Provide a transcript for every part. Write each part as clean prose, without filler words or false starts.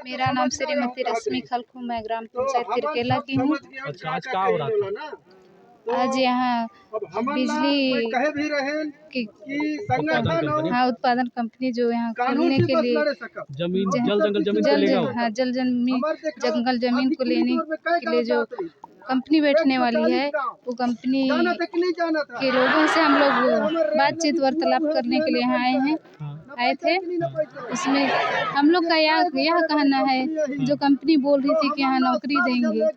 मेरा नाम श्रीमती रश्मि खलखू, मैं ग्राम पंचायत तिरकेला की हूँ। अच्छा, आज क्या हो रहा था? आज यहाँ बिजली की उत्पादन कंपनी जो यहाँ खोलने के लिए जंगल जमीन को लेने के लिए जो कंपनी बैठने वाली है, वो कंपनी के लोगों से हम लोग बातचीत वार्तालाप करने के लिए यहाँ आए थे। उसमें हम लोग का यह कहना है, जो कंपनी बोल रही थी कि यहाँ नौकरी देंगे,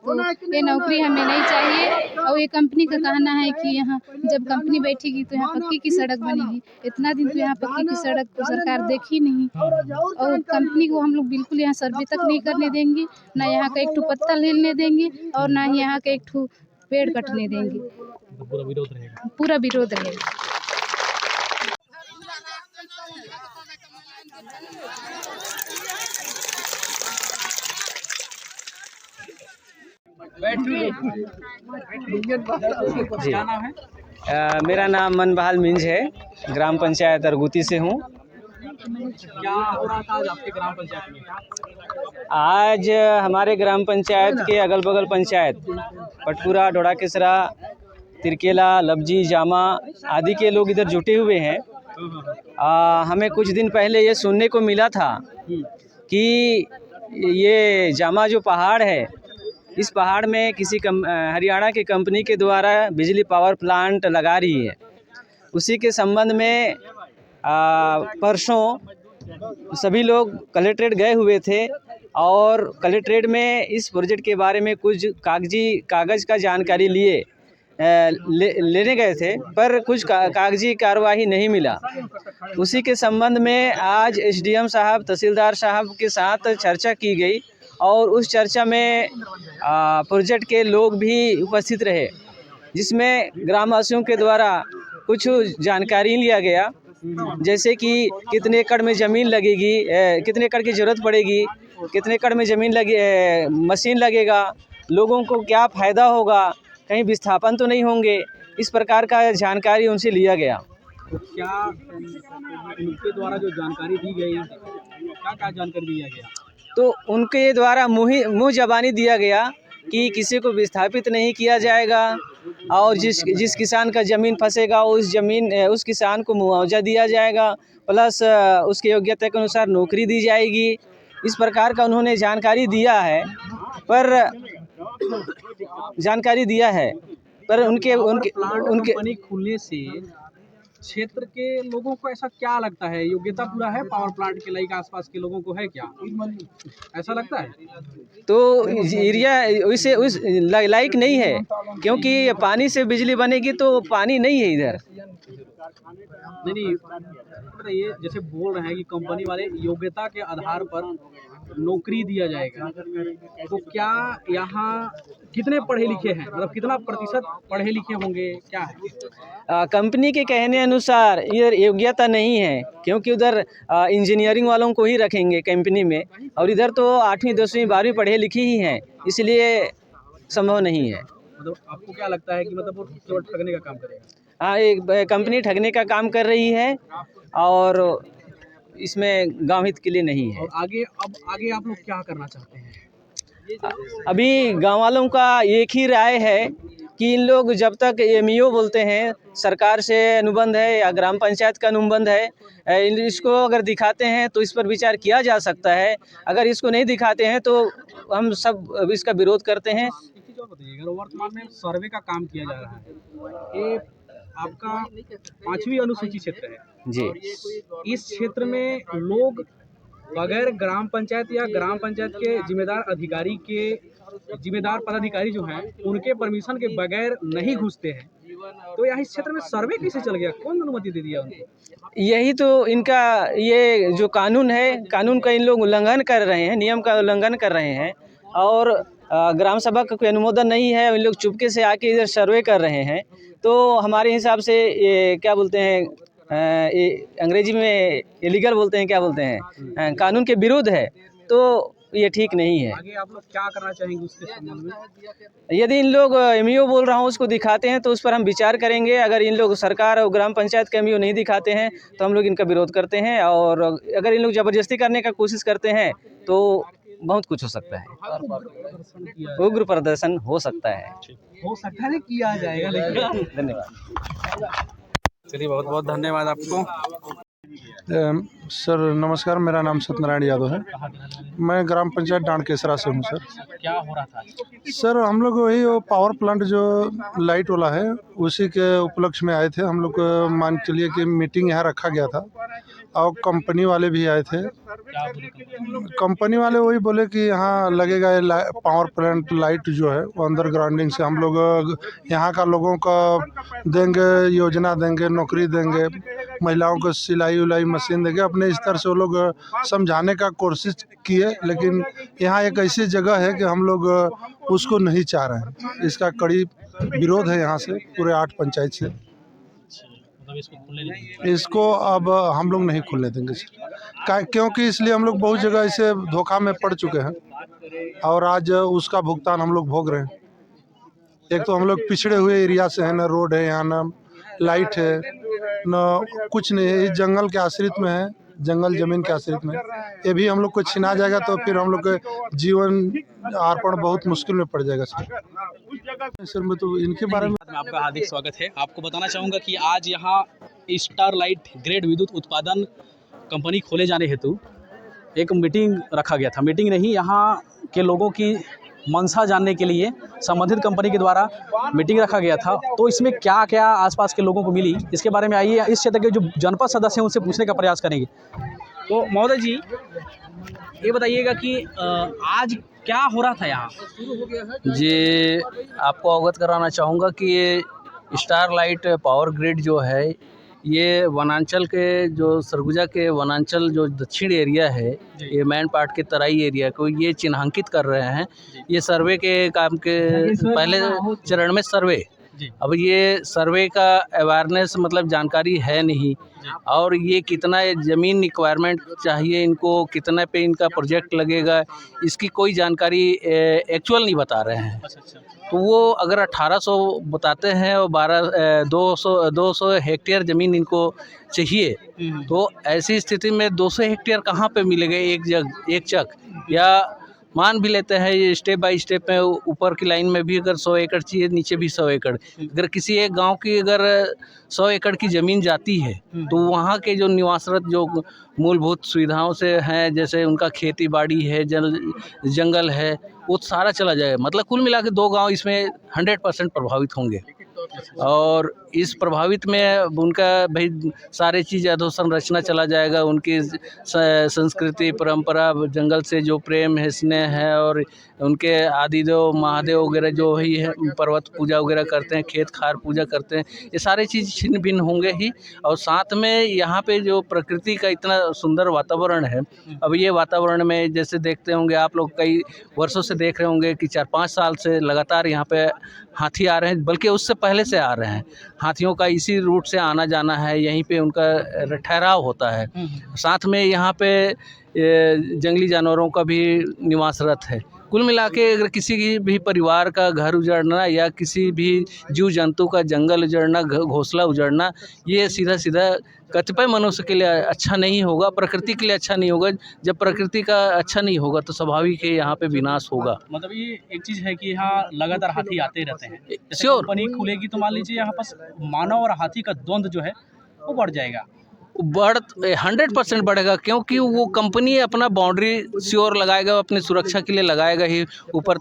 तो ये नौकरी हमें नहीं चाहिए। और ये कंपनी का कहना है कि यहाँ जब कंपनी बैठेगी तो यहाँ पक्की की सड़क बनेगी। इतना दिन तो यहाँ पक्की की सड़क को सरकार देखी नहीं, और कंपनी को हम लोग बिल्कुल यहाँ सर्वे तक नहीं करने देंगे, ना यहाँ का एक ठो पत्ता लेने देंगे और ना ही यहाँ का एक ठो पेड़ कटने देंगे। पूरा विरोध रहेगा। जी, क्या नाम है? मेरा नाम मनबहाल मिंज है, ग्राम पंचायत अरगुती से हूँ। क्या हो रहा था आज आपके ग्राम पंचायत में? आज हमारे ग्राम पंचायत के अगल बगल पंचायत पटपुरा, डोडाकेसरा, तिरकेला, लब्जी, जामा आदि के लोग इधर जुटे हुए हैं। हमें कुछ दिन पहले ये सुनने को मिला था कि ये जामा जो पहाड़ है, इस पहाड़ में किसी हरियाणा की कंपनी के द्वारा बिजली पावर प्लांट लगा रही है। उसी के संबंध में परसों सभी लोग कलेक्ट्रेट गए हुए थे और कलेक्ट्रेट में इस प्रोजेक्ट के बारे में कुछ कागज़ का जानकारी लेने गए थे, पर कुछ कागजी कार्रवाई नहीं मिला। उसी के संबंध में आज एसडीएम साहब, तहसीलदार साहब के साथ चर्चा की गई और उस चर्चा में प्रोजेक्ट के लोग भी उपस्थित रहे, जिसमें ग्रामवासियों के द्वारा कुछ जानकारी लिया गया, जैसे कि कितने एकड़ में ज़मीन लगेगी, कितने एकड़ की ज़रूरत पड़ेगी, कितने एकड़ में ज़मीन मशीन लगेगा, लोगों को क्या फ़ायदा होगा, कहीं विस्थापन तो नहीं होंगे, इस प्रकार का जानकारी उनसे लिया गया। तो क्या उनके द्वारा जो जानकारी दी गई, क्या जानकारी दिया गया? तो उनके द्वारा मुँह ज़बानी दिया गया कि किसी को विस्थापित नहीं किया जाएगा और जिस किसान का ज़मीन फंसेगा उस किसान को मुआवजा दिया जाएगा, प्लस उसकी योग्यता के अनुसार नौकरी दी जाएगी। इस प्रकार का उन्होंने जानकारी दिया है, पर उनके खुलने से क्षेत्र के लोगों को ऐसा क्या लगता है, योग्यता पूरा है पावर प्लांट के लाइक आसपास के लोगों को है क्या, ऐसा लगता है? तो एरिया उस लायक नहीं है, क्योंकि पानी से बिजली बनेगी तो पानी नहीं है इधर। नहीं, ये जैसे बोल रहे हैं कि कंपनी वाले योग्यता के आधार पर नौकरी दिया जाएगा, तो क्या यहाँ कितने पढ़े लिखे हैं, मतलब कितना प्रतिशत पढ़े लिखे होंगे, क्या है? कंपनी के कहने अनुसार इधर योग्यता नहीं है, क्योंकि उधर इंजीनियरिंग वालों को ही रखेंगे कंपनी में, और इधर तो 8वीं 10वीं 12वीं पढ़े लिखे ही हैं, इसलिए संभव नहीं है। मतलब आपको क्या लगता है कि मतलब वो केवल ठगने का काम करेगा? हाँ, एक कंपनी ठगने का काम कर रही है और इसमें गांव हित के लिए नहीं है। और आगे आप लोग क्या करना चाहते हैं? अभी गांव वालों का एक ही राय है कि इन लोग जब तक एमईओ बोलते हैं, सरकार से अनुबंध है या ग्राम पंचायत का अनुबंध है, इसको अगर दिखाते हैं तो इस पर विचार किया जा सकता है। अगर इसको नहीं दिखाते हैं तो हम सब इसका विरोध करते हैं। बताइएगा, वर्तमान में सर्वे का काम किया जा रहा है, ये आपका 5वीं अनुसूची क्षेत्र है जी। इस क्षेत्र में लोग बगैर ग्राम पंचायत या ग्राम पंचायत के जिम्मेदार पदाधिकारी जो हैं, उनके परमिशन के बगैर नहीं घुसते हैं, तो यहाँ इस क्षेत्र में सर्वे कैसे चल गया? कौन अनुमति दे दिया उनको? यही तो इनका ये जो कानून है, कानून का इन लोग उल्लंघन कर रहे हैं, नियम का उल्लंघन कर रहे हैं, और ग्राम सभा का कोई अनुमोदन नहीं है, इन लोग चुपके से आके इधर सर्वे कर रहे हैं। तो हमारे हिसाब से ये क्या बोलते हैं, अंग्रेजी में इलीगल बोलते हैं, क्या बोलते हैं, कानून के विरुद्ध है। तो ये ठीक नहीं है। आगे आप लोग क्या करना चाहेंगे उसके संबंध में? यदि इन लोग एमईओ बोल रहा हूँ उसको दिखाते हैं तो उस पर हम विचार करेंगे। अगर इन लोग सरकार और ग्राम पंचायत का एमईओ नहीं दिखाते हैं तो हम लोग इनका विरोध करते हैं, और अगर इन लोग ज़बरदस्ती करने का कोशिश करते हैं तो बहुत कुछ हो सकता है, उग्र प्रदर्शन हो सकता है। हो सकता है किया जाएगा, लेकिन धन्यवाद। चलिए, बहुत बहुत धन्यवाद आपको। सर नमस्कार, मेरा नाम सत्यनारायण यादव है। मैं ग्राम पंचायत डांडकेसरा से हूँ सर। क्या हो रहा था? सर हम लोग वही वो पावर प्लांट जो लाइट वाला है उसी के उपलक्ष्य में आए थे। हम लोग मान चलिए कि मीटिंग यहाँ रखा गया था और कंपनी वाले भी आए थे। कंपनी वाले वही बोले कि यहाँ लगेगा ये पावर प्लांट लाइट जो है वो अंडरग्राउंडिंग से हम लोग यहाँ का लोगों का देंगे, योजना देंगे, नौकरी देंगे, महिलाओं को सिलाई उलाई मशीन देंगे। अपने स्तर से वो लोग समझाने का कोशिश किए, लेकिन यहाँ एक ऐसी जगह है कि हम लोग उसको नहीं चाह रहे हैं। इसका कड़ी विरोध है यहाँ से, पूरे 8 पंचायत से। इसको अब हम लोग नहीं खुलने देंगे सर, क्योंकि इसलिए हम लोग बहुत जगह ऐसे धोखा में पड़ चुके हैं और आज उसका भुगतान हम लोग भोग रहे हैं। एक तो हम लोग पिछड़े हुए एरिया से हैं, ना रोड है यहाँ, ना लाइट है, न कुछ नहीं है। इस जंगल के आश्रित में है, जंगल जमीन के आश्रित में। ये भी हम लोग को छिना जाएगा तो फिर हम लोग के जीवन अर्पण बहुत मुश्किल में पड़ जाएगा सर। मैं तो इनके बारे में आपका हार्दिक स्वागत है। आपको बताना चाहूँगा कि आज यहाँ स्टरलाइट ग्रेड विद्युत उत्पादन कंपनी खोले जाने हेतु एक मीटिंग रखा गया था। मीटिंग नहीं, यहाँ के लोगों की मंशा जानने के लिए संबंधित कंपनी के द्वारा मीटिंग रखा गया था। तो इसमें क्या क्या आसपास के लोगों को मिली, इसके बारे में आइए इस क्षेत्र के जो जनपद सदस्य हैं उनसे पूछने का प्रयास करेंगे। तो महोदय जी, ये बताइएगा कि आज क्या हो रहा था यहाँ? जी, आपको अवगत कराना चाहूँगा कि ये स्टरलाइट पावर ग्रिड जो है, ये वनांचल के जो सरगुजा के वनांचल जो दक्षिण एरिया है, ये मैन पार्ट के तराई एरिया को ये चिन्हांकित कर रहे हैं। ये सर्वे के काम के पहले चरण में सर्वे, अब ये सर्वे का अवेयरनेस मतलब जानकारी है नहीं, और ये कितना ज़मीन रिक्वायरमेंट चाहिए इनको, कितने पे इनका प्रोजेक्ट लगेगा, इसकी कोई जानकारी एक्चुअल नहीं बता रहे हैं। तो वो अगर 1800 बताते हैं और 200 हेक्टेयर ज़मीन इनको चाहिए, तो ऐसी स्थिति में 200 हेक्टेयर कहाँ पे मिलेगा एक चक? या मान भी लेते हैं ये स्टेप बाय स्टेप में, ऊपर की लाइन में भी अगर 100 एकड़ चाहिए, नीचे भी 100 एकड़। अगर किसी एक गांव की अगर 100 एकड़ की ज़मीन जाती है तो वहाँ के जो निवासरत जो मूलभूत सुविधाओं से हैं, जैसे उनका खेती बाड़ी है, जंगल है, वो सारा चला जाएगा। मतलब कुल मिला के 2 गाँव इसमें 100% प्रभावित होंगे। और इस प्रभावित में उनका भाई सारे चीज़ अधोसंरचना चला जाएगा, उनकी संस्कृति परंपरा, जंगल से जो प्रेम है, स्नेह है, और उनके आदिदेव महादेव वगैरह जो ही है, पर्वत पूजा वगैरह करते हैं, खेत खार पूजा करते हैं, ये सारे चीज़ छिन्न भिन्न होंगे ही। और साथ में यहाँ पे जो प्रकृति का इतना सुंदर वातावरण है, अब ये वातावरण में जैसे देखते होंगे आप लोग, कई वर्षों से देख रहे होंगे कि 4-5 साल से लगातार यहाँ पे हाथी आ रहे हैं, बल्कि उससे पहले से आ रहे हैं। हाथियों का इसी रूट से आना जाना है, यहीं पे उनका ठहराव होता है। साथ में यहाँ पे जंगली जानवरों का भी निवासरत है। कुल मिला के अगर किसी भी परिवार का घर उजड़ना या किसी भी जीव जंतु का जंगल उजड़ना, घोंसला उजड़ना, ये सीधा सीधा कतिपय मनुष्य के लिए अच्छा नहीं होगा, प्रकृति के लिए अच्छा नहीं होगा। जब प्रकृति का अच्छा नहीं होगा तो स्वाभाविक है यहाँ पे विनाश होगा। मतलब ये एक चीज़ है कि यहाँ लगातार हाथी आते रहते हैं। जैसे श्योर, कंपनी खुलेगी तो मान लीजिए यहाँ पास मानव और हाथी का द्वंद्व जो है वो बढ़ जाएगा। 100% बढ़ेगा, क्योंकि वो कंपनी अपना बाउंड्री श्योर लगाएगा, अपनी सुरक्षा के लिए लगाएगा ही। ऊपर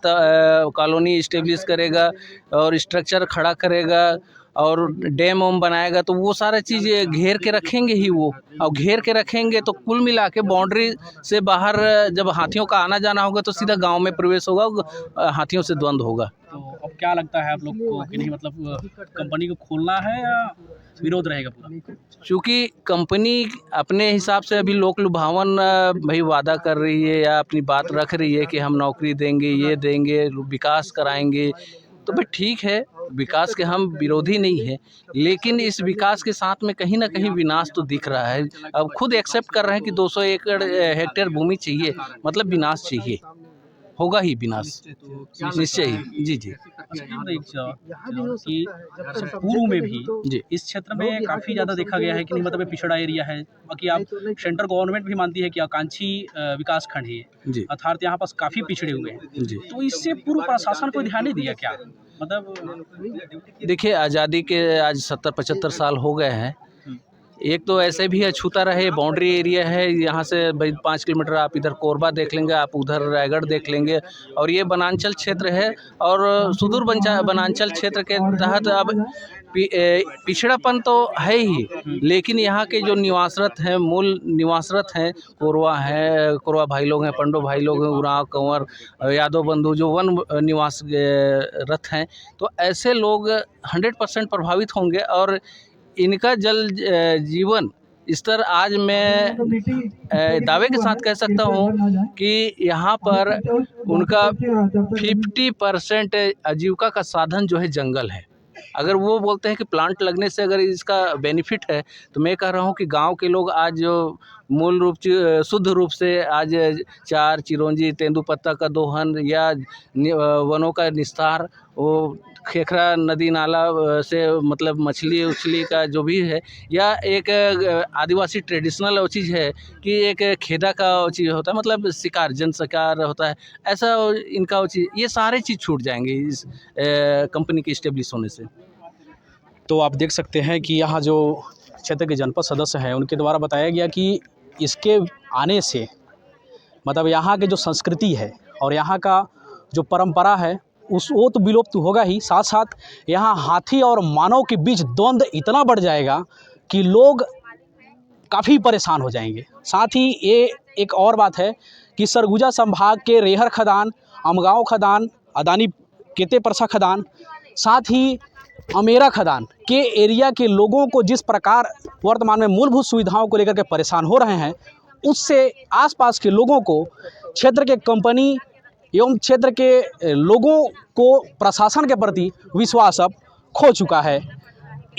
कॉलोनी इस्टेब्लिश करेगा और स्ट्रक्चर खड़ा करेगा और डैम वैम बनाएगा, तो वो सारा चीज़ घेर के रखेंगे ही वो। और घेर के रखेंगे तो कुल मिला के बाउंड्री से बाहर जब हाथियों का आना जाना होगा तो सीधा गांव में प्रवेश होगा, हाथियों से द्वंद्व होगा। तो अब क्या लगता है आप लोग को कि नहीं, मतलब कंपनी को खोलना है या विरोध रहेगा पूरा? चूँकि कंपनी अपने हिसाब से अभी लोक लुभावन भाई वादा कर रही है या अपनी बात रख रही है कि हम नौकरी देंगे, ये देंगे, विकास कराएंगे, तो भाई ठीक है, विकास के हम विरोधी नहीं है, लेकिन इस विकास के साथ में कहीं ना कहीं विनाश तो दिख रहा है। अब खुद एक्सेप्ट कर रहे हैं कि 200 एकड़ हेक्टेयर भूमि चाहिए, मतलब विनाश चाहिए, होगा ही विनाश, निश्चय ही। जी जी अच्छा, ये बताइए कि पूर्व में भी जी इस क्षेत्र में काफ़ी ज़्यादा देखा गया है कि नहीं, मतलब ये पिछड़ा एरिया है, बाकी आप सेंट्रल गवर्नमेंट भी मानती है कि आकांक्षी विकास खंड है, जी अर्थात यहाँ पास काफ़ी पिछड़े हुए हैं। जी। तो इससे पूर्व प्रशासन को ध्यान नहीं दिया क्या? मतलब देखिए, आज़ादी के आज 70-75 साल हो गए हैं। एक तो ऐसे भी अछूता रहे, बाउंड्री एरिया है, यहाँ से भाई 5 किलोमीटर आप इधर कोरबा देख लेंगे, आप उधर रायगढ़ देख लेंगे, और ये वनांचल क्षेत्र है, और सुदूर वनांचल क्षेत्र के तहत अब पिछड़ापन तो है ही, लेकिन यहाँ के जो निवासरत हैं, मूल निवासरत हैं, कोरवा भाई लोग हैं, पंडो भाई लोग हैं, उरांव, कंवर, यादव बंधु जो वन निवास रत हैं, तो ऐसे लोग 100% प्रभावित होंगे। और इनका जल जीवन स्तर आज मैं दावे के साथ कह सकता हूँ कि यहाँ पर उनका 50% आजीविका का साधन जो है जंगल है। अगर वो बोलते हैं कि प्लांट लगने से अगर इसका बेनिफिट है, तो मैं कह रहा हूँ कि गांव के लोग आज जो मूल रूप से शुद्ध रूप से आज चार, चिरौंजी, तेंदुपत्ता का दोहन या वनों का निस्तार, वो खेखरा नदी नाला से मतलब मछली उछली का जो भी है, या एक आदिवासी ट्रेडिशनल वो चीज़ है कि एक खेदा का वो चीज़ होता है, मतलब शिकार, जन शिकार होता है, ऐसा इनका वो चीज़, ये सारे चीज़ छूट जाएंगे इस कंपनी के इस्टेब्लिश होने से। तो आप देख सकते हैं कि यहाँ जो क्षेत्र के जनपद सदस्य हैं, उनके द्वारा बताया गया कि इसके आने से मतलब यहाँ की जो संस्कृति है और यहाँ का जो परंपरा है वो तो विलुप्त होगा ही, साथ साथ यहाँ हाथी और मानव के बीच द्वंद्व इतना बढ़ जाएगा कि लोग काफ़ी परेशान हो जाएंगे। साथ ही ये एक और बात है कि सरगुजा संभाग के रेहर खदान, अमगांव खदान, अदानी केते परसा खदान, साथ ही अमेरा खदान के एरिया के लोगों को जिस प्रकार वर्तमान में मूलभूत सुविधाओं को लेकर के परेशान हो रहे हैं, उससे आसपास के लोगों को, क्षेत्र के कंपनी एवं क्षेत्र के लोगों को प्रशासन के प्रति विश्वास अब खो चुका है।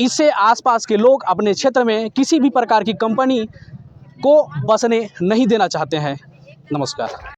इससे आसपास के लोग अपने क्षेत्र में किसी भी प्रकार की कंपनी को बसने नहीं देना चाहते हैं। नमस्कार।